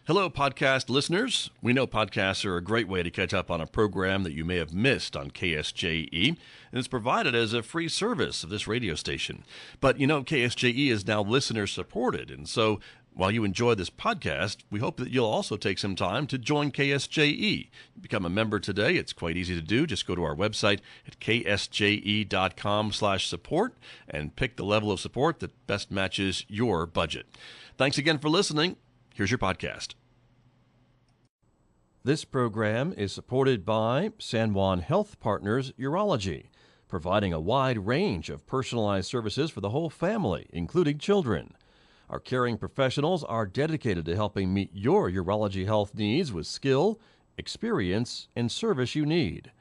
Hello, podcast listeners. We know podcasts are a great way to catch up on a program that you may have missed on KSJE, and it's provided as a free service of this radio station. But you know, KSJE is now listener-supported, and so while you enjoy this podcast, we hope that you'll also take some time to join KSJE. Become a member today. It's quite easy to do. Just go to our website at ksje.com/support and pick the level of support that best matches your budget. Thanks again for listening. Here's your podcast. This program is supported by San Juan Health Partners Urology, providing a wide range of personalized services for the whole family, including children. Our caring professionals are dedicated to helping meet your urology health needs with skill, experience, and service you need.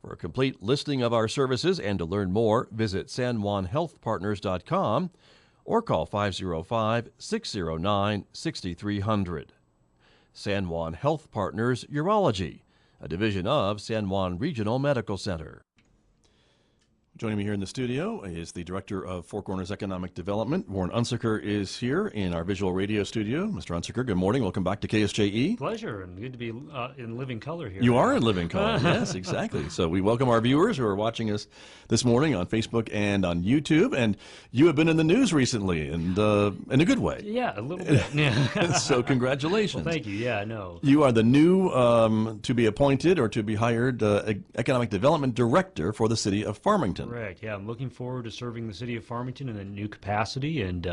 For a complete listing of our services and to learn more, visit sanjuanhealthpartners.com or call 505-609-6300. San Juan Health Partners Urology, a division of San Juan Regional Medical Center. Joining me here in the studio is the Director of Four Corners Economic Development. Warren Unsicker is here in our visual radio studio. Mr. Unsicker, good morning. Welcome back to KSJE. Pleasure, and good to be in living color here. You are in living color, yes, exactly. So we welcome our viewers who are watching us this morning on Facebook and on YouTube. And you have been in the news recently, and in a good way. Yeah, a little bit. Yeah. So congratulations. Well, thank you. Yeah, I know. You are the new to be appointed or to be hired Economic Development Director for the city of Farmington. Correct. Yeah, I'm looking forward to serving the city of Farmington in a new capacity, and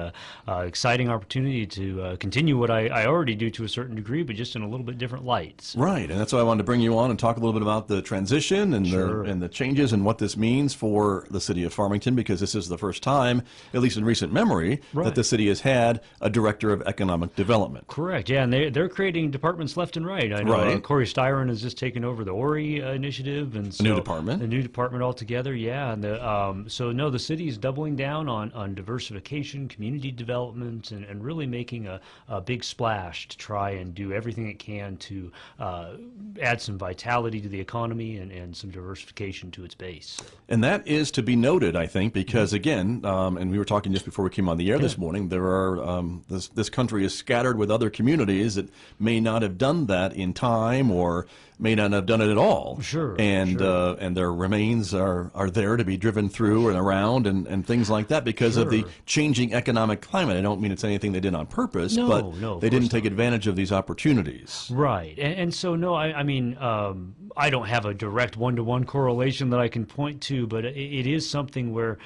exciting opportunity to continue what I already do to a certain degree, but just in a little bit different light. So. Right, and that's why I wanted to bring you on and talk a little bit about the transition and the changes and what this means for the city of Farmington, because this is the first time, at least in recent memory, that the city has had a director of economic development. Correct. Yeah, and they're creating departments left and right. I know Corey Styron has just taken over the ORI initiative, and so a new department. A new department altogether. Yeah, and the city is doubling down on diversification, community development, and really making a big splash to try and do everything it can to add some vitality to the economy and some diversification to its base. And that is to be noted, I think, because again, and we were talking just before we came on the air this morning, there are this country is scattered with other communities that may not have done that in time or may not have done it at all. And their remains are there to be driven through and around and things like that because of the changing economic climate. I don't mean it's anything they did on purpose, but they didn't take advantage of these opportunities. Right. And so, no, I mean, I don't have a direct one-to-one correlation that I can point to, but it is something where,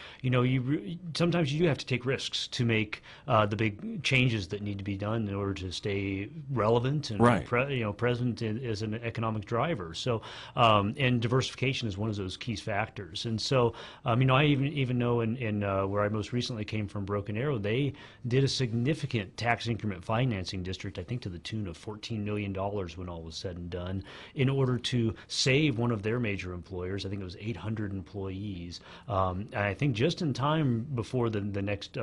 sometimes you do have to take risks to make the big changes that need to be done in order to stay relevant and present as an economic driver. So, and diversification is one of those key factors. And so, I even know in where I most recently came from, Broken Arrow, they did a significant tax increment financing district, I think to the tune of $14 million when all was said and done, in order to save one of their major employers. I think it was 800 employees. And I think just in time before the next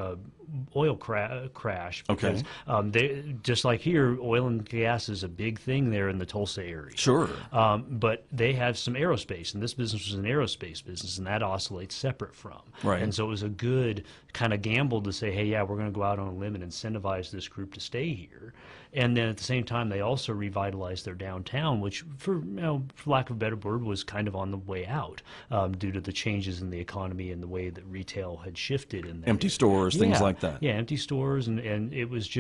oil crash, because they, just like here, oil and gas is a big thing there in the Tulsa area. But they have some aerospace, and this business was an aerospace business, and that oscillates separate from. And so it was a good kind of gamble to say, hey, yeah, we're going to go out on a limb and incentivize this group to stay here. And then at the same time, they also revitalized their downtown, which, for lack of a better word, was kind of on the way out due to the changes in the economy and the way that retail had shifted. Empty stores, things like that. Yeah, empty stores, and it was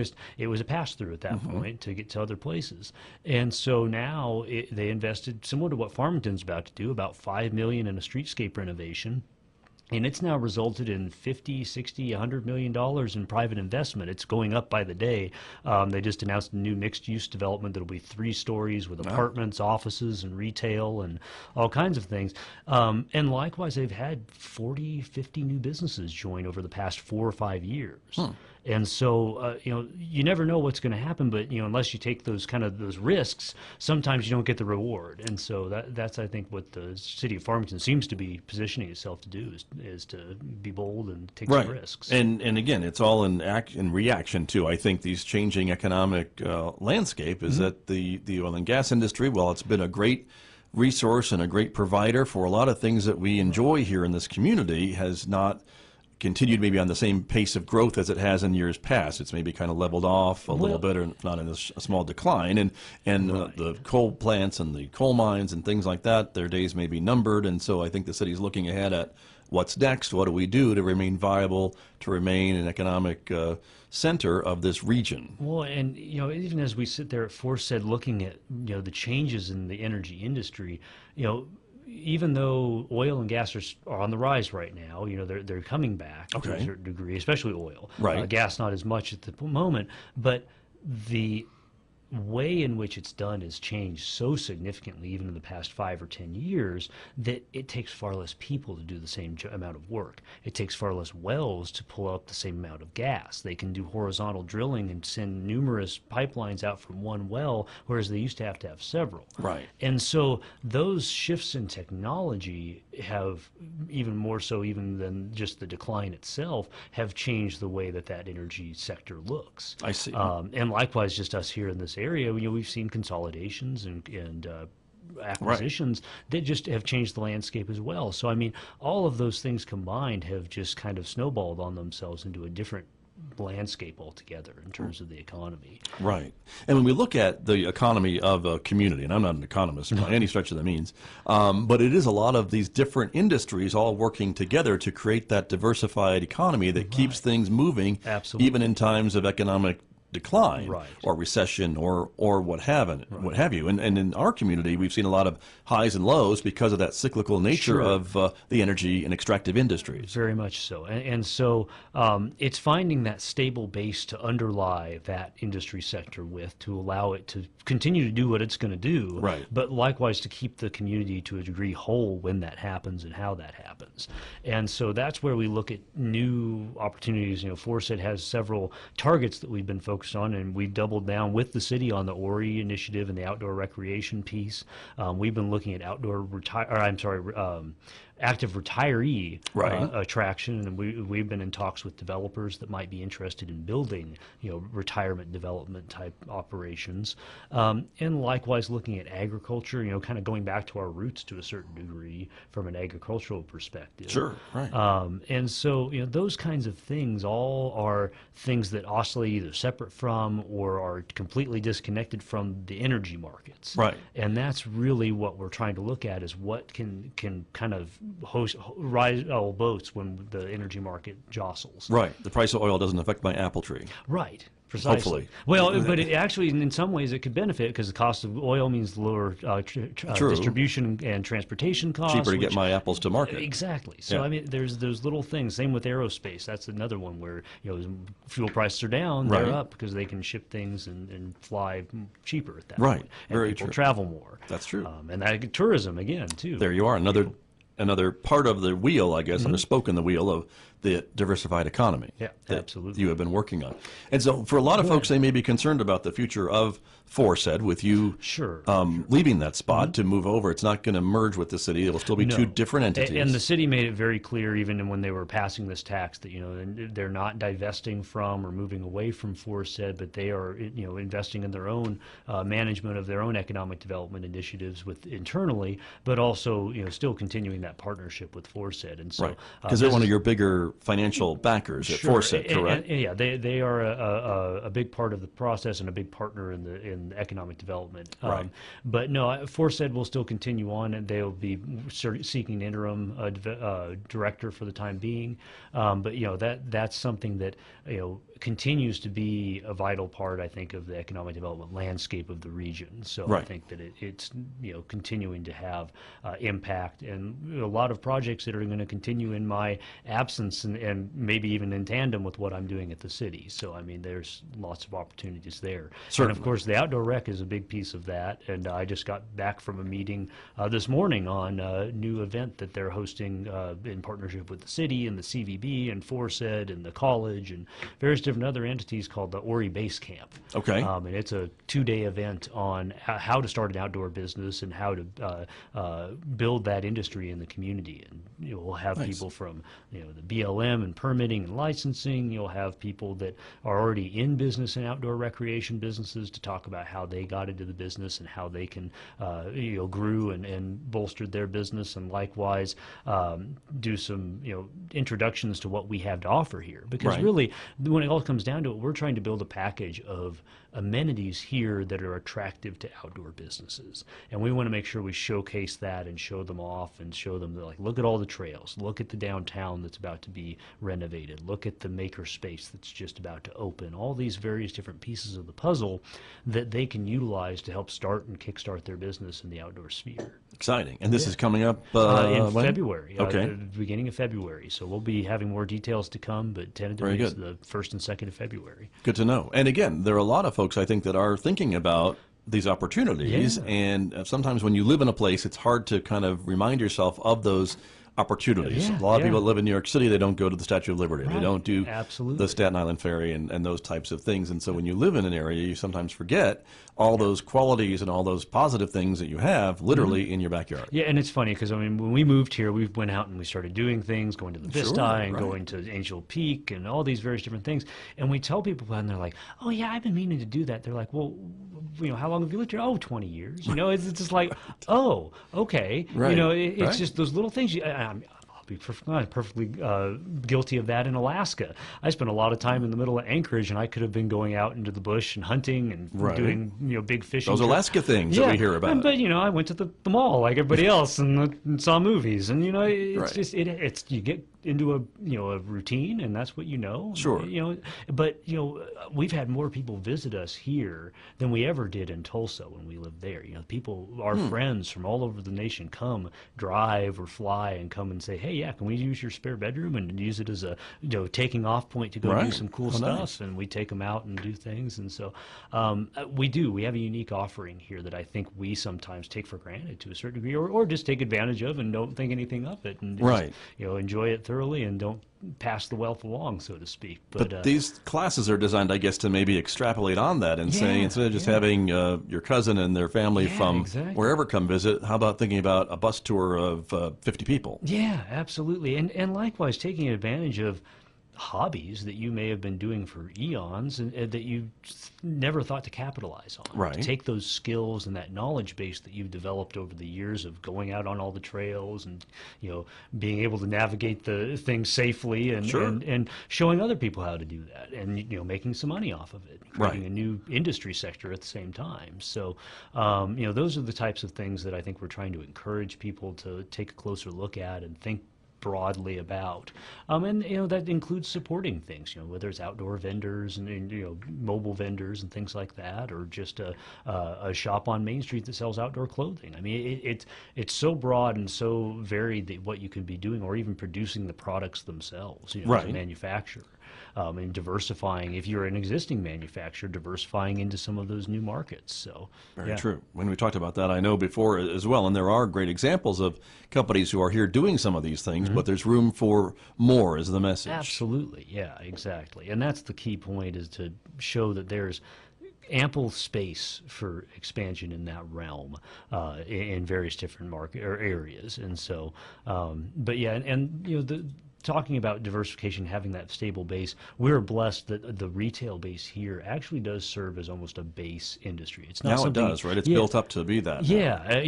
a pass-through at that point to get to other places. And so now they invested, similar to what Farmington's about to do, about $5 million in a streetscape renovation. And it's now resulted in $50, $60, $100 million in private investment. It's going up by the day. They just announced a new mixed-use development that'll be 3 stories with apartments, offices, and retail, and all kinds of things. And likewise, they've had 40, 50 new businesses join over the past 4 or 5 years. And so, you never know what's going to happen, but, unless you take those risks, sometimes you don't get the reward. And so that's, I think, what the city of Farmington seems to be positioning itself to do is to be bold and take some risks. And again, it's all in reaction to, I think, these changing economic landscape is that the oil and gas industry, while it's been a great resource and a great provider for a lot of things that we enjoy here in this community, has not continued maybe on the same pace of growth as it has in years past. It's maybe kind of leveled off a little bit, or if not in a small decline. And the coal plants and the coal mines and things like that, their days may be numbered. And so I think the city's looking ahead at what's next. What do we do to remain viable, to remain an economic center of this region? Well, and even as we sit there at Forsaid looking at the changes in the energy industry, even though oil and gas are on the rise right now, they're coming back to a certain degree, especially oil. Right. Gas not as much at the moment, but the way in which it's done has changed so significantly, even in the past 5 or 10 years, that it takes far less people to do the same amount of work. It takes far less wells to pull up the same amount of gas. They can do horizontal drilling and send numerous pipelines out from one well, whereas they used to have several. Right. And so those shifts in technology have, even more so even than just the decline itself, have changed the way that energy sector looks. I see. And likewise, just us here in this area, we've seen consolidations and acquisitions that just have changed the landscape as well. So, I mean, all of those things combined have just kind of snowballed on themselves into a different landscape altogether in terms of the economy. Right. And when we look at the economy of a community, and I'm not an economist by any stretch of the means, but it is a lot of these different industries all working together to create that diversified economy that keeps things moving, even in times of economic decline or recession or what have you. And in our community, we've seen a lot of highs and lows because of that cyclical nature of the energy and extractive industries. Very much so. And so it's finding that stable base to underlie that industry sector with, to allow it to continue to do what it's going to do, but likewise to keep the community to a degree whole when that happens and how that happens. And so that's where we look at new opportunities. Forsaid has several targets that we've been focused on, and we doubled down with the city on the ORI initiative and the outdoor recreation piece. We've been looking at active retiree attraction, and we've been in talks with developers that might be interested in building retirement development type operations, and likewise looking at agriculture, kind of going back to our roots to a certain degree from an agricultural perspective. And so those kinds of things all are things that oscillate either separate from or are completely disconnected from the energy markets. And that's really what we're trying to look at, is what can kind of rise all boats when the energy market jostles. The price of oil doesn't affect my apple tree. Precisely. Hopefully. Well, but it actually, in some ways, it could benefit, because the cost of oil means lower distribution and transportation costs. Cheaper to get my apples to market. Exactly. So, I mean, there's those little things. Same with aerospace. That's another one where, fuel prices are down, they're up because they can ship things and fly cheaper at that point. And Very people true. travel more. That's true. And that, tourism, again, too. There you are. Another part of the wheel, I guess, another spoke in the wheel of the diversified economy that you have been working on. And so for a lot of folks, they may be concerned about the future of Forsaid with you leaving that spot to move over. It's not going to merge with the city. It will still be two different entities. And the city made it very clear, even when they were passing this tax, that they're not divesting from or moving away from Forsaid, but they are investing in their own management of their own economic development initiatives internally, but also still continuing that partnership with Forsaid. And so because they're one of your bigger financial backers at Forsaid, correct? They are a big part of the process and a big partner in economic development. But no, Forsaid will still continue on, and they'll be seeking an interim director for the time being. But that's something that continues to be a vital part, I think, of the economic development landscape of the region. So I think that it's continuing to have impact, and a lot of projects that are going to continue in my absence, and maybe even in tandem with what I'm doing at the city. So I mean, there's lots of opportunities there. And of course, the outdoor rec is a big piece of that. And I just got back from a meeting this morning on a new event that they're hosting in partnership with the city and the CVB and Forsaid and the college and various different other entities called the Ori Base Camp. Okay. And it's a 2-day event on how to start an outdoor business and how to build that industry in the community. And you'll have people from the BLM and permitting and licensing. You'll have people that are already in business and outdoor recreation businesses to talk about how they got into the business and how they can grew and bolstered their business, and likewise do some introductions to what we have to offer here. Because really, when it all comes down to it, we're trying to build a package of amenities here that are attractive to outdoor businesses, and we want to make sure we showcase that and show them off and show them that, like, look at all the trails, look at the downtown that's about to be renovated, look at the maker space that's just about to open, all these various different pieces of the puzzle that they can utilize to help start and kickstart their business in the outdoor sphere. Exciting. And this is coming up in when? February. Okay. The beginning of February. So we'll be having more details to come, but tentatively it's the 1st and 2nd of February. Good to know. And again, there are a lot of folks, I think, that are thinking about these opportunities. And sometimes when you live in a place, it's hard to kind of remind yourself of those opportunities. A lot of people that live in New York City, they don't go to the Statue of Liberty. They don't do the Staten Island Ferry and those types of things. And so when you live in an area, you sometimes forget all those qualities and all those positive things that you have literally in your backyard. Yeah, and it's funny because, I mean, when we moved here, we went out and we started doing things, going to the Vista and going to Angel Peak and all these various different things. And we tell people, and they're like, oh, yeah, I've been meaning to do that. They're like, well, how long have you lived here? Oh, 20 years. It's just like, oh, okay. It's just those little things. I'll be perfectly guilty of that in Alaska. I spent a lot of time in the middle of Anchorage, and I could have been going out into the bush and hunting and doing big fishing. Those Alaska things that we hear about. But I went to the mall like everybody else and saw movies, and it's just you get into a routine, and that's what you know. Sure. But we've had more people visit us here than we ever did in Tulsa when we lived there. People, our friends from all over the nation, come, drive or fly, and come and say, hey, yeah, can we use your spare bedroom and use it as a taking off point to go do some cool stuff? Nice. And we take them out and do things. And so we have a unique offering here that I think we sometimes take for granted to a certain degree, or just take advantage of and don't think anything of it, and just, enjoy it thoroughly and don't pass the wealth along, so to speak. But these classes are designed, I guess, to maybe extrapolate on that and say, instead of just having your cousin and their family from wherever come visit, how about thinking about a bus tour of 50 people? Yeah, absolutely. And likewise, taking advantage of hobbies that you may have been doing for eons and that you never thought to capitalize on. Right. To take those skills and that knowledge base that you've developed over the years of going out on all the trails and being able to navigate the things safely and showing other people how to do that and making some money off of it, creating a new industry sector at the same time. So those are the types of things that I think we're trying to encourage people to take a closer look at and think broadly about, and that includes supporting things, whether it's outdoor vendors and mobile vendors and things like that, or just a shop on Main Street that sells outdoor clothing. I mean, it's so broad and so varied that what you can be doing, or even producing the products themselves, as a manufacturer. And diversifying, if you're an existing manufacturer, diversifying into some of those new markets. So very true. When we talked about that, I know before as well, and there are great examples of companies who are here doing some of these things, but there's room for more is the message. Absolutely, yeah, exactly. And that's the key point, is to show that there's ample space for expansion in that realm in various different market or areas. And so, but yeah, and talking about diversification, having that stable base, we're blessed that the retail base here actually does serve as almost a base industry. It's not now it does, right? It's built up to be that. Yeah,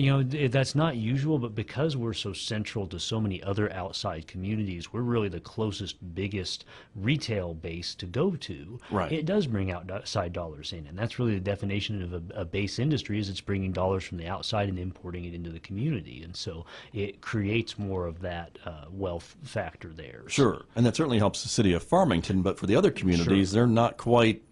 that's not usual, but because we're so central to so many other outside communities, we're really the closest, biggest retail base to go to. Right. It does bring outside dollars in, and that's really the definition of a base industry, is it's bringing dollars from the outside and importing it into the community, and so it creates more of that wealth factor there. Sure, and that certainly helps the city of Farmington, but for the other communities, they're not quite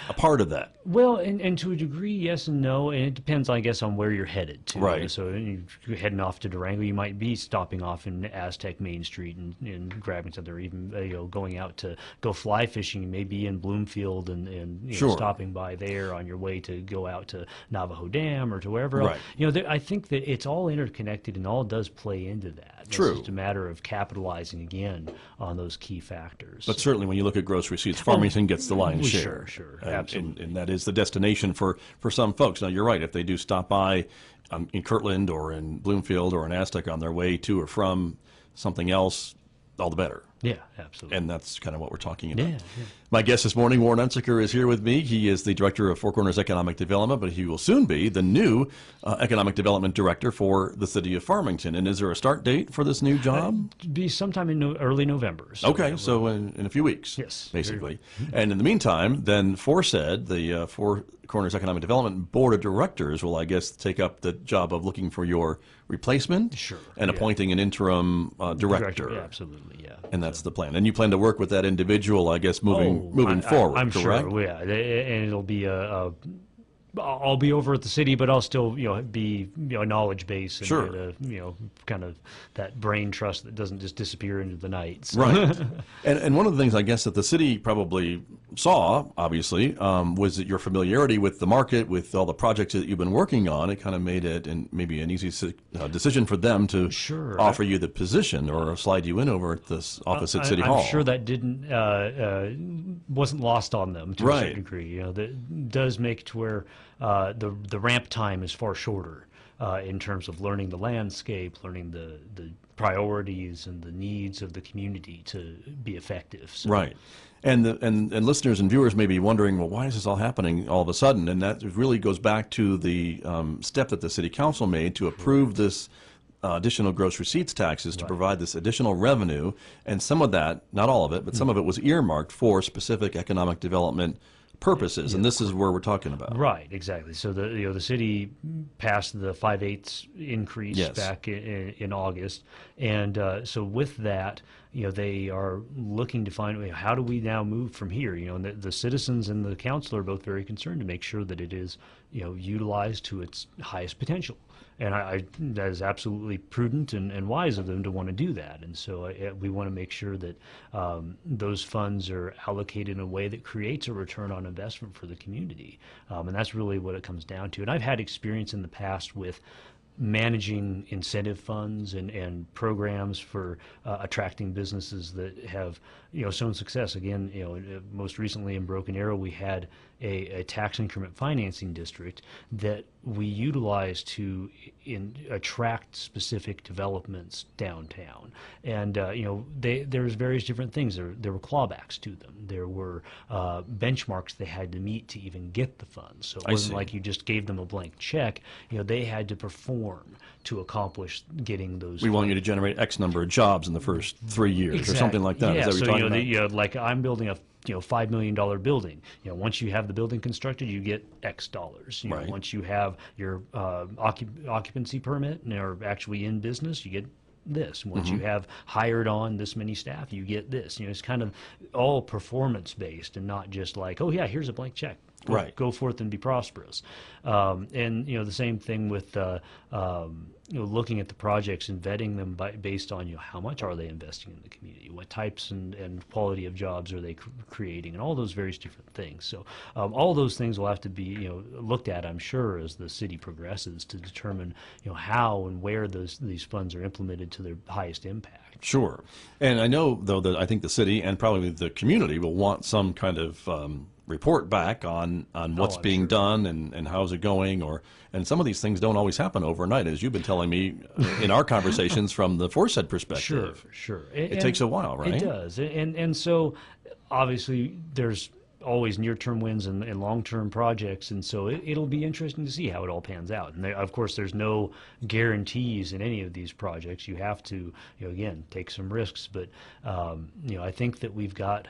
a part of that. Well, and to a degree, yes and no, and it depends, I guess, on where you're headed to. Right. So if you're heading off to Durango, you might be stopping off in Aztec Main Street and grabbing something, or even going out to go fly fishing, maybe in Bloomfield and Sure. stopping by there on your way to go out to Navajo Dam or to wherever Right. else. I think that it's all interconnected and all does play into that. True. It's just a matter of capitalizing again on those key factors. But certainly when you look at gross receipts, Farmington gets the lion's well, share. sure, And- absolutely. And that is the destination for some folks. Now, you're right. If they do stop by in Kirtland or in Bloomfield or in Aztec on their way to or from something else, all the better. Yeah, absolutely. And that's kind of what we're talking about. Yeah. My guest this morning, Warren Unsicker, is here with me. He is the Director of Four Corners Economic Development, but he will soon be the new Economic Development Director for the city of Farmington. And is there a start date for this new job? Be sometime in early November. So Okay, so in a few weeks, Yes. basically. And in the meantime, then FORSED, the Four Corners Economic Development Board of Directors, will, I guess, take up the job of looking for your replacement Sure, and yeah. appointing an interim director. Yeah, absolutely, yeah. And that's the plan. And you plan to work with that individual, I guess, moving forward, I'm correct? sure, yeah. And it'll be I'll be over at the city, but I'll still, be, a knowledge base and Sure. get kind of that brain trust that doesn't just disappear into the night. So. Right. And one of the things I guess that the city probably saw, obviously, was that your familiarity with the market, with all the projects that you've been working on. It kind of made it maybe an easy decision for them to Sure. offer you the position or slide you in over at this office at City Hall. I'm sure that didn't wasn't lost on them to a Right. certain degree. That does make it to where the ramp time is far shorter in terms of learning the landscape, learning the priorities and the needs of the community to be effective. So, Right. And listeners and viewers may be wondering, well, why is this all happening all of a sudden? And that really goes back to the step that the City Council made to approve this additional gross receipts taxes to provide this additional revenue. And some of that, not all of it, but some of it was earmarked for specific economic development purposes. And this is where we're talking about. Right, exactly. So the city passed the 5/8 increase Yes. back in August, and so with that, they are looking to find how do we now move from here. And the citizens and the council are both very concerned to make sure that it is utilized to its highest potential. And that is absolutely prudent and wise of them to want to do that. And so we want to make sure that those funds are allocated in a way that creates a return on investment for the community. And that's really what it comes down to. And I've had experience in the past with managing incentive funds and programs for attracting businesses that have shown success. Again, most recently in Broken Arrow, we had a tax increment financing district that we utilized to attract specific developments downtown. And there's various different things. There were clawbacks to them. There were benchmarks they had to meet to even get the funds. So it wasn't like you just gave them a blank check. They had to perform to accomplish getting those. We want you to generate X number of jobs in the first 3 years or something like that. Yeah, Is that what so you're talking about? like I'm building a $5 million building. Once you have the building constructed, you get X dollars. Right. Once you have your occupancy permit and are actually in business, you get this. Once you have hired on this many staff, you get this. It's kind of all performance based and not just like, oh yeah, here's a blank check. Right. Go forth and be prosperous. And the same thing with looking at the projects and vetting them based on how much are they investing in the community, what types and quality of jobs are they creating, and all those various different things. So all those things will have to be looked at, I'm sure, as the city progresses to determine how and where these funds are implemented to their highest impact. Sure. And I know, though, that I think the city and probably the community will want some kind of report back on what's being done and how's it going, and some of these things don't always happen overnight, as you've been telling me in our conversations from the FORSED perspective. Sure. It takes a while, right? It does. And so obviously there's always near-term wins and long-term projects, and so it'll be interesting to see how it all pans out. And of course, there's no guarantees in any of these projects. You have to, again, take some risks. But I think that we've got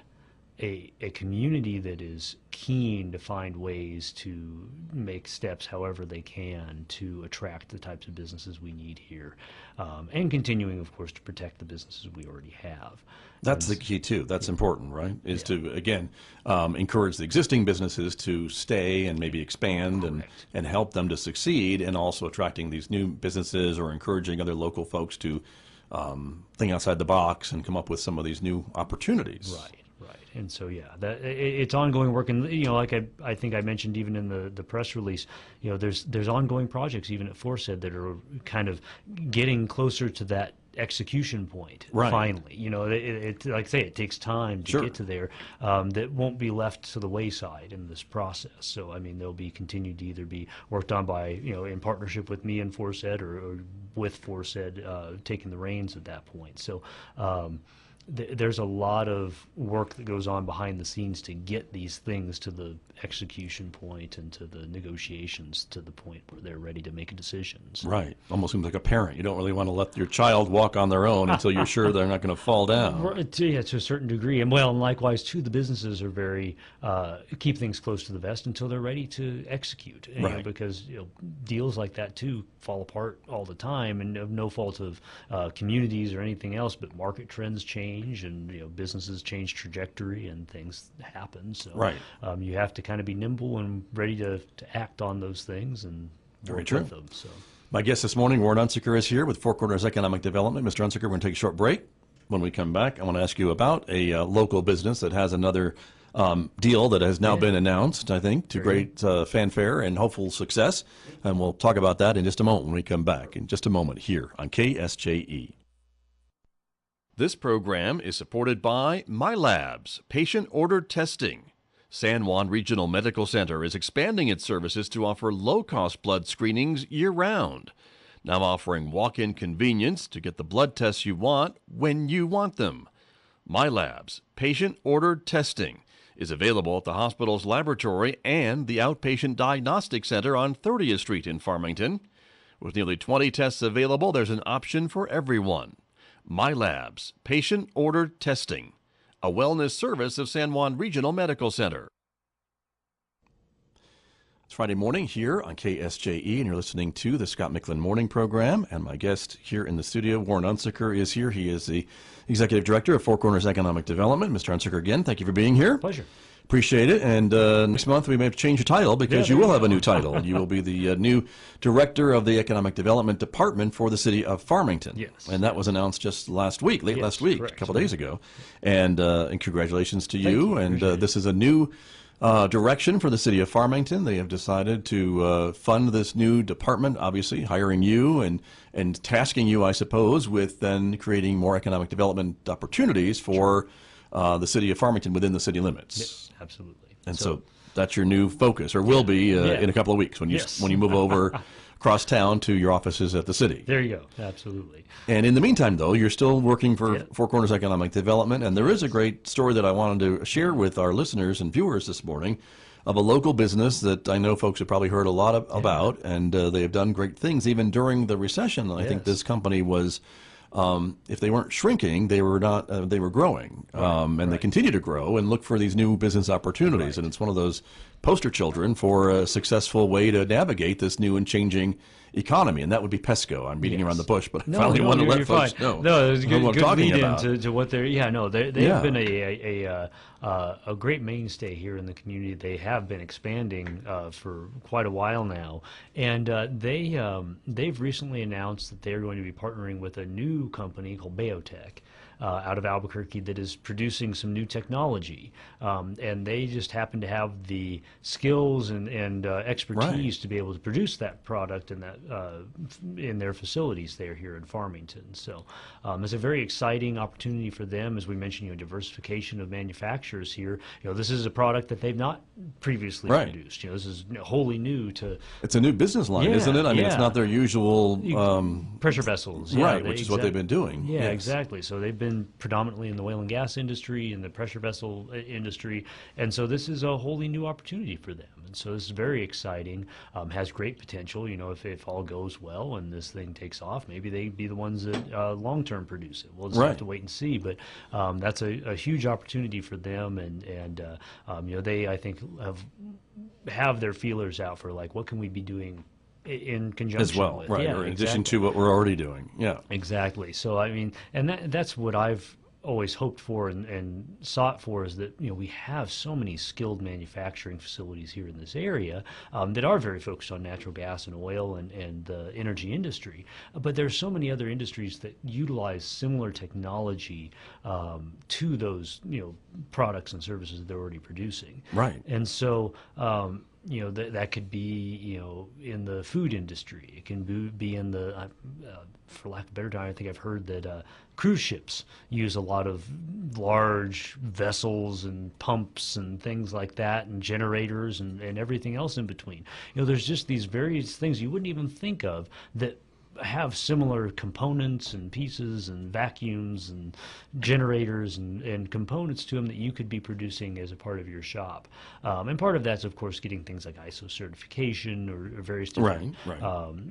a community that is keen to find ways to make steps however they can to attract the types of businesses we need here, and continuing, of course, to protect the businesses we already have. That's the key too. That's important, right? Is to, again, encourage the existing businesses to stay and maybe expand and help them to succeed, and also attracting these new businesses or encouraging other local folks to think outside the box and come up with some of these new opportunities. Right. And so, it's ongoing work, and like I think I mentioned even in the press release, there's ongoing projects even at Forsaid that are kind of getting closer to that execution point. Right. Finally, it like I say, it takes time to get to there. That won't be left to the wayside in this process. So I mean, they'll be continued to either be worked on by in partnership with me and Forsaid, or with Forsaid taking the reins at that point. So. There's a lot of work that goes on behind the scenes to get these things to the execution point and to the negotiations to the point where they're ready to make a decision. So. Right. Almost seems like a parent. You don't really want to let your child walk on their own until you're sure they're not going to fall down. Yeah, to a certain degree. And likewise, too, the businesses are very, keep things close to the vest until they're ready to execute. Right. Because deals like that, too, fall apart all the time, and of no fault of communities or anything else, but market trends change, and businesses change trajectory, and things happen. So right. You have to kind of be nimble and ready to act on those things and work with them. So. My guest this morning, Warren Unsicker, is here with Four Corners Economic Development. Mr. Unsicker, we're going to take a short break. When we come back, I want to ask you about a local business that has another deal that has now been announced, I think, to great fanfare and hopeful success. And we'll talk about that in just a moment when we come back. In just a moment here on KSJE. This program is supported by MyLabs, patient-ordered testing. San Juan Regional Medical Center is expanding its services to offer low-cost blood screenings year-round, now offering walk-in convenience to get the blood tests you want when you want them. MyLabs, patient-ordered testing, is available at the hospital's laboratory and the Outpatient Diagnostic Center on 30th Street in Farmington. With nearly 20 tests available, there's an option for everyone. MyLabs, patient-ordered testing, a wellness service of San Juan Regional Medical Center. It's Friday morning here on KSJE, and you're listening to the Scott Micklin Morning Program. And my guest here in the studio, Warren Unsicker, is here. He is the Executive Director of Four Corners Economic Development. Mr. Unsicker, again, thank you for being here. Pleasure. Appreciate it. And next month we may have to change your title, because you will have a new title. You will be the new Director of the Economic Development Department for the city of Farmington. Yes. And that was announced just last week, last week, correct. a couple days ago. And congratulations to you. And Appreciate this is a new direction for the city of Farmington. They have decided to fund this new department, obviously hiring you and tasking you, I suppose, with then creating more economic development opportunities for the city of Farmington within the city limits. Yes, absolutely. And so that's your new focus, or will be in a couple of weeks when you move over across town to your offices at the city. There you go. Absolutely. And in the meantime, though, you're still working for Four Corners Economic Development, and there is a great story that I wanted to share with our listeners and viewers this morning of a local business that I know folks have probably heard a lot about, and they have done great things even during the recession. I think this company was, if they weren't shrinking, they were not. They were growing, and they continue to grow and look for these new business opportunities. And it's one of those poster children for a successful way to navigate this new and changing economy, and that would be Pesco. I'm beating around the bush, but I finally want to let folks know. No, it was a good lead about. into what they're. Yeah, no, they have been a great mainstay here in the community. They have been expanding for quite a while now, and they've recently announced that they're going to be partnering with a new company called Biotech out of Albuquerque that is producing some new technology, and they just happen to have the skills and expertise to be able to produce that product and that in their facilities there here in Farmington. So it's a very exciting opportunity for them, as we mentioned, diversification of manufacturers here. This is a product that they've not previously produced. This is wholly new to. It's a new business line, isn't it? I mean, it's not their usual pressure vessels, which is what they've been doing. Yeah, exactly. So they've been predominantly in the oil and gas industry and the pressure vessel industry, and so this is a wholly new opportunity for them. And so this is very exciting, has great potential. You know, if all goes well and this thing takes off, maybe they'd be the ones that long-term produce it. We'll just have to wait and see. But that's a huge opportunity for them, and you know, they, I think, have their feelers out for like, what can we be doing in conjunction as well, with. right? Yeah, or in exactly. addition to what we're already doing. Yeah, Exactly. So I mean, and that's what I've always hoped for and sought for, is that, you know, we have so many skilled manufacturing facilities here in this area that are very focused on natural gas and oil and the energy industry, but there's so many other industries that utilize similar technology to those, you know, products and services that they're already producing. right. And so you know, that could be, you know, in the food industry. It can be in the, for lack of a better term, I think I've heard that cruise ships use a lot of large vessels and pumps and things like that, and generators and everything else in between. You know, there's just these various things you wouldn't even think of that have similar components and pieces and vacuums and generators and components to them that you could be producing as a part of your shop. And part of that's, of course, getting things like ISO certification or various different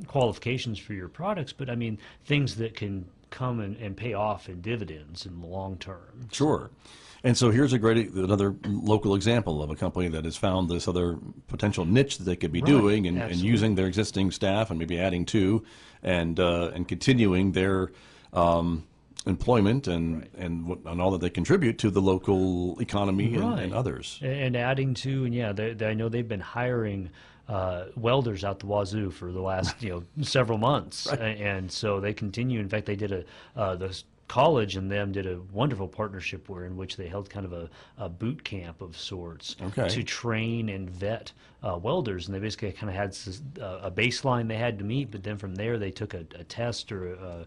qualifications for your products. But I mean, things that can come and pay off in dividends in the long term. Sure. And so here's another local example of a company that has found this other potential niche that they could be doing and using their existing staff and maybe adding to and continuing their employment and all that they contribute to the local economy and others. And adding to, and yeah, I know they've been hiring welders out the wazoo for the last several months, and so they continue. In fact, they did the college and them did a wonderful partnership in which they held kind of a boot camp of sorts to train and vet welders, and they basically kind of had a baseline they had to meet, but then from there they took a test or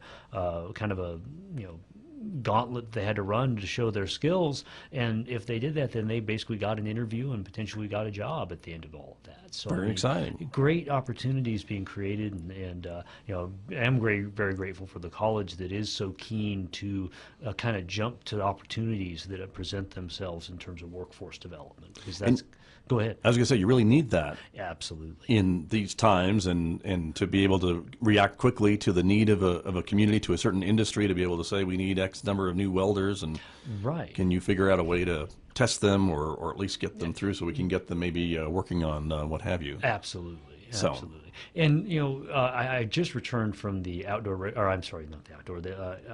kind of a gauntlet they had to run to show their skills, and if they did that, then they basically got an interview and potentially got a job at the end of all of that. So very exciting. Great opportunities being created, and I'm very grateful for the college that is so keen to kind of jump to opportunities that present themselves in terms of workforce development. Because that's Go ahead. I was going to say, you really need that. Absolutely. In these times, and to be able to react quickly to the need of a community, to a certain industry, to be able to say, we need X number of new welders, and can you figure out a way to test them or at least get them through so we can get them maybe working on what have you. Absolutely. Absolutely. And, I just returned from the the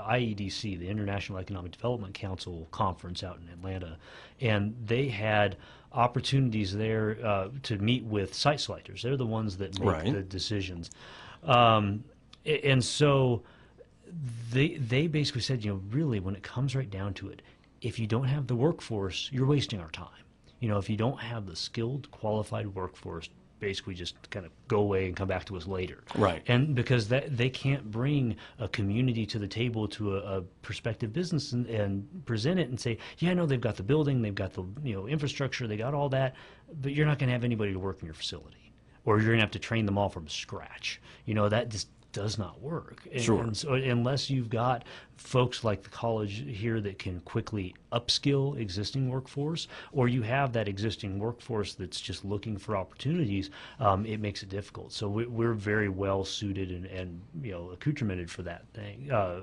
IEDC, the International Economic Development Council conference out in Atlanta, and they had opportunities there to meet with site selectors. They're the ones that make the decisions. And so they basically said, really, when it comes right down to it, if you don't have the workforce, you're wasting our time. If you don't have the skilled, qualified workforce, basically just kind of go away and come back to us later. Right. And because they can't bring a community to the table to a prospective business and present it and say, yeah, no, they've got the building, they've got the infrastructure, they got all that, but you're not going to have anybody to work in your facility, or you're going to have to train them all from scratch. That just does not work. And so unless you've got folks like the college here that can quickly upskill existing workforce, or you have that existing workforce that's just looking for opportunities, it makes it difficult. So we're very well suited and accoutramented for that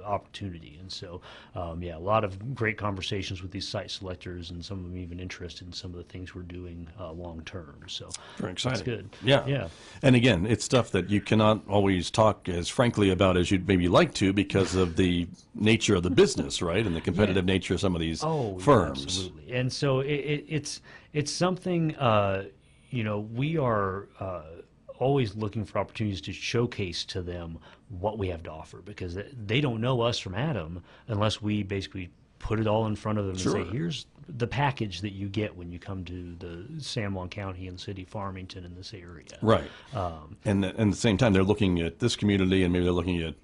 opportunity. And so a lot of great conversations with these site selectors, and some of them even interested in some of the things we're doing long term. So very exciting. That's good. Yeah. And again, it's stuff that you cannot always talk as frankly about as you'd maybe like to, because of the nature of the business, right, and the competitive nature of some of these firms. Absolutely. And so it's something we are always looking for opportunities to showcase to them what we have to offer, because they don't know us from Adam unless we basically put it all in front of them and say, here's the package that you get when you come to the San Juan County and the city of Farmington in this area. Right. And at the same time, they're looking at this community, and maybe they're looking at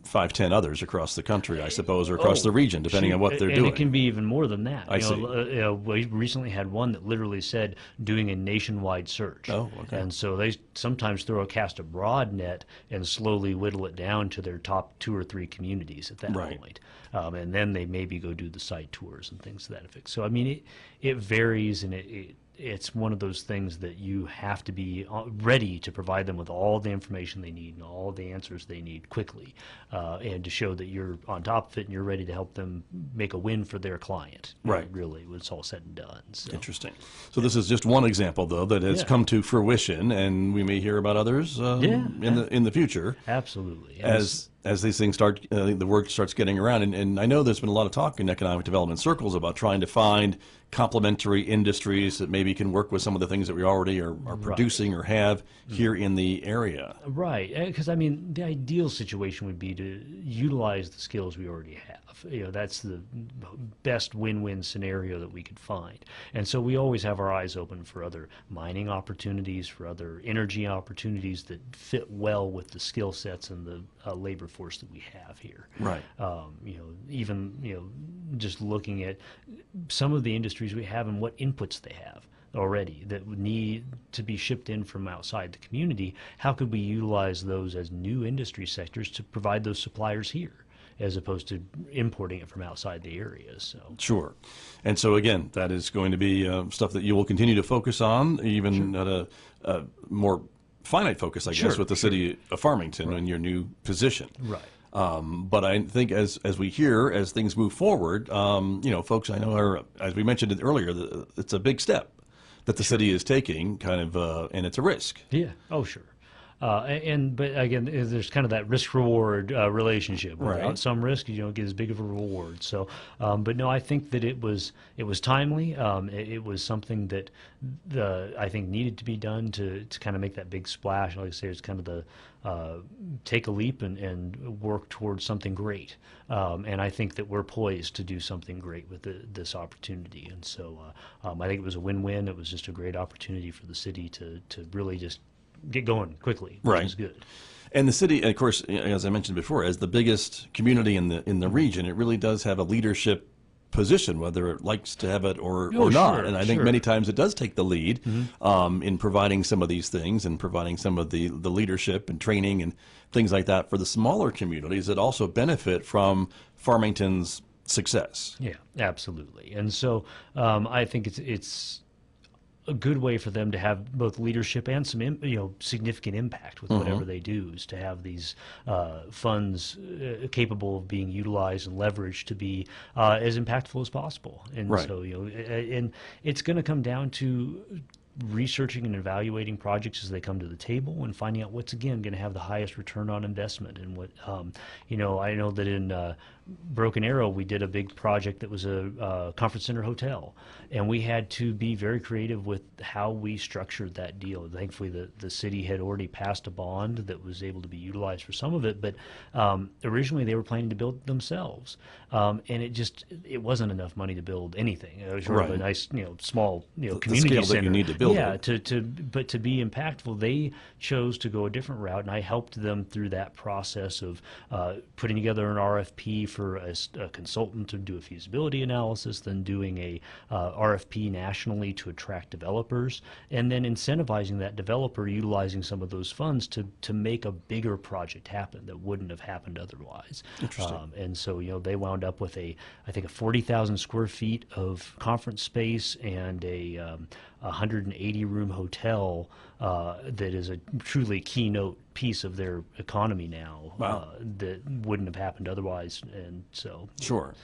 5, 10 others across the country, I suppose, or across the region, depending on what they're doing. And it can be even more than that. I see. We recently had one that literally said doing a nationwide search. Oh, okay. And so they sometimes cast a broad net and slowly whittle it down to their top 2 or 3 communities at that point. And then they maybe go do the site tours and things to that effect. So, I mean, it varies, and it's one of those things that you have to be ready to provide them with all the information they need and all the answers they need quickly, and to show that you're on top of it and you're ready to help them make a win for their client. Right. Really, when it's all said and done. So. Interesting. So this is just one example, though, that has come to fruition, and we may hear about others in the future. Absolutely. As these things start, the word starts getting around, and I know there's been a lot of talk in economic development circles about trying to find complementary industries that maybe can work with some of the things that we already are producing or have here in the area. Right, because I mean, the ideal situation would be to utilize the skills we already have. That's the best win-win scenario that we could find. And so we always have our eyes open for other mining opportunities, for other energy opportunities that fit well with the skill sets and the labor force that we have here. Right. Even just looking at some of the industries we have and what inputs they have already that would need to be shipped in from outside the community, how could we utilize those as new industry sectors to provide those suppliers here, as opposed to importing it from outside the area? So sure. And so again, that is going to be stuff that you will continue to focus on, even at a more finite focus, I guess, with the city of Farmington in your new position. Right. But I think as we hear, as things move forward, folks I know are, as we mentioned it earlier, it's a big step that the city is taking, kind of, and it's a risk. Yeah. Oh, sure. But again, there's kind of that risk-reward relationship. Without some risk, you don't get as big of a reward. So, but no, I think that it was timely. It was something that I think needed to be done to kind of make that big splash. Like I say, it's kind of the take a leap and work towards something great. And I think that we're poised to do something great with this opportunity. And so I think it was a win-win. It was just a great opportunity for the city to really just get going quickly, which is good. And the city, of course, as I mentioned before, as the biggest community in the region, it really does have a leadership position, whether it likes to have it or not. And I think many times it does take the lead in providing some of these things and providing some of the leadership and training and things like that for the smaller communities that also benefit from Farmington's success. Yeah, absolutely. And so I think it's a good way for them to have both leadership and some significant impact with whatever they do, is to have these funds capable of being utilized and leveraged to be as impactful as possible. And so and it's going to come down to researching and evaluating projects as they come to the table and finding out what's again going to have the highest return on investment. And what I know that in Broken Arrow we did a big project that was a conference center hotel, and we had to be very creative with how we structured that deal. Thankfully the city had already passed a bond that was able to be utilized for some of it, but originally they were planning to build it themselves, and it wasn't enough money to build anything. It was sort of a nice small community the scale center that you need to build but to be impactful, they chose to go a different route, and I helped them through that process of putting together an RFP for a consultant to do a feasibility analysis, then doing a RFP nationally to attract developers, and then incentivizing that developer utilizing some of those funds to make a bigger project happen that wouldn't have happened otherwise. Interesting. And so they wound up with I think a 40,000 square feet of conference space and a 180-room hotel that is a truly keynote piece of their economy now. Wow. That wouldn't have happened otherwise. And so sure.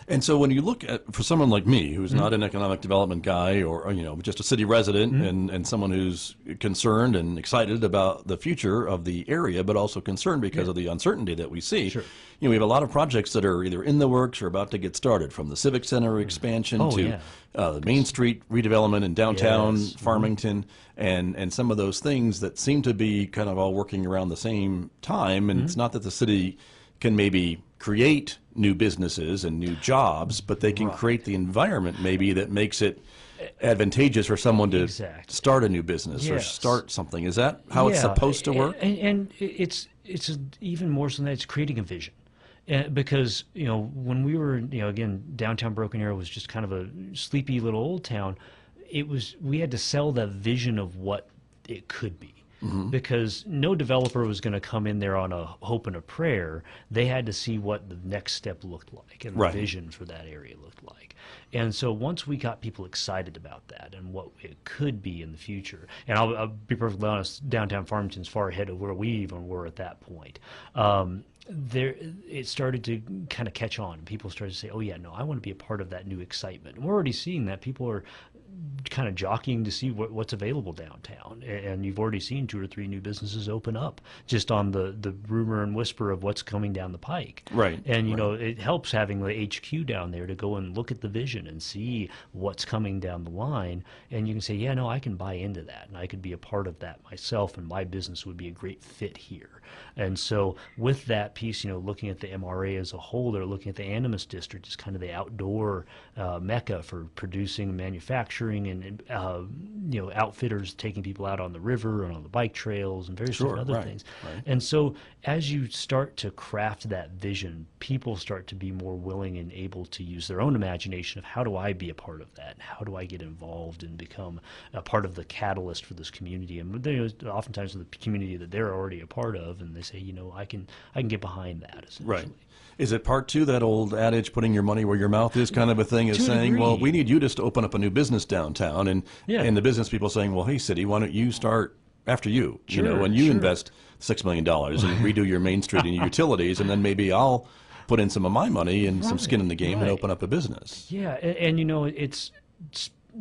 And so when you look at, for someone like me, who's not an economic development guy or just a city resident and someone who's concerned and excited about the future of the area, but also concerned because of the uncertainty that we see, we have a lot of projects that are either in the works or about to get started, from the Civic Center expansion to the Main Street redevelopment in downtown Farmington, and some of those things that seem to be kind of all working around the same time. And it's not that the city can maybe create new businesses and new jobs, but they can create the environment maybe that makes it advantageous for someone to start a new business or start something. Is that how it's supposed to work? And it's even more so than that, it's creating a vision. Because, when we were, again, downtown Broken Arrow was just kind of a sleepy little old town. We had to sell that vision of what it could be. Because no developer was going to come in there on a hope and a prayer. They had to see what the next step looked like and the vision for that area looked like. And so once we got people excited about that and what it could be in the future, and I'll be perfectly honest, downtown Farmington's far ahead of where we even were at that point. It started to kind of catch on. People started to say, oh yeah, no, I want to be a part of that new excitement. And we're already seeing that. People are kind of jockeying to see what's available downtown, and you've already seen 2 or 3 new businesses open up just on the rumor and whisper of what's coming down the pike. Right. And it helps having the HQ down there to go and look at the vision and see what's coming down the line, and you can say, yeah, no, I can buy into that, and I could be a part of that myself, and my business would be a great fit here. And so with that piece, looking at the MRA as a whole, they're looking at the Animus District as kind of the outdoor mecca for producing, manufacturing, and outfitters taking people out on the river and on the bike trails and various different other things. Right. And so as you start to craft that vision, people start to be more willing and able to use their own imagination of how do I be a part of that? How do I get involved and become a part of the catalyst for this community? And oftentimes the community that they're already a part of, and they say, I can get behind that, essentially. Right. Is it part 2, that old adage, putting your money where your mouth is kind of a thing, is saying, well, we need you just to open up a new business downtown, and the business people saying, well, hey, city, why don't you start after you, and you invest $6 million and redo your Main Street and your utilities, and then maybe I'll put in some of my money and some skin in the game and open up a business. Yeah, and it's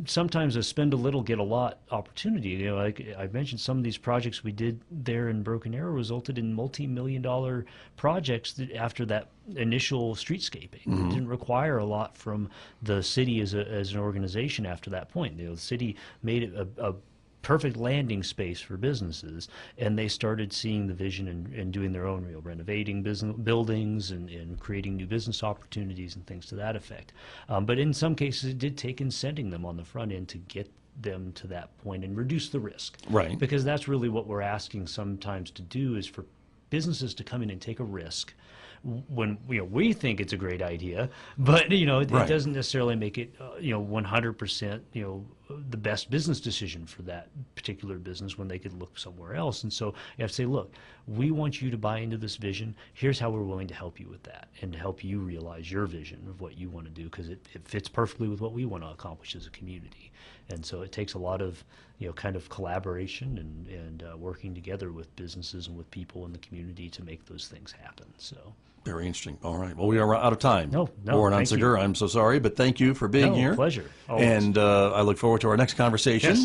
sometimes a spend a little, get a lot opportunity. Like I mentioned, some of these projects we did there in Broken Arrow resulted in multi-million-dollar projects after that initial streetscaping. It didn't require a lot from the city as an organization after that point. The city made it a perfect landing space for businesses, and they started seeing the vision and doing their own renovating buildings and creating new business opportunities and things to that effect. But in some cases, it did take incenting them on the front end to get them to that point and reduce the risk. Right. Because that's really what we're asking sometimes to do, is for businesses to come in and take a risk when we think it's a great idea, but it doesn't necessarily make it 100% the best business decision for that particular business when they could look somewhere else. And so you have to say, look, we want you to buy into this vision. Here's how we're willing to help you with that and to help you realize your vision of what you want to do, because it fits perfectly with what we want to accomplish as a community. And so it takes a lot of kind of collaboration and working together with businesses and with people in the community to make those things happen. So. Very interesting. All right. Well, we are out of time. No, Warren Unsicker, I'm so sorry, but thank you for being here. Pleasure. Always. And I look forward to our next conversation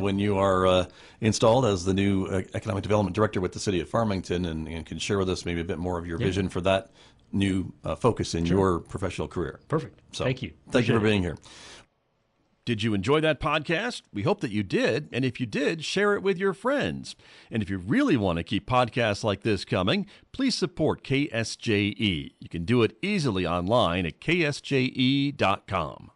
when you are installed as the new Economic Development Director with the City of Farmington, and can share with us maybe a bit more of your vision for that new focus in your professional career. Perfect. So, thank you. Thank you for being here. Did you enjoy that podcast? We hope that you did. And if you did, share it with your friends. And if you really want to keep podcasts like this coming, please support KSJE. You can do it easily online at ksje.com.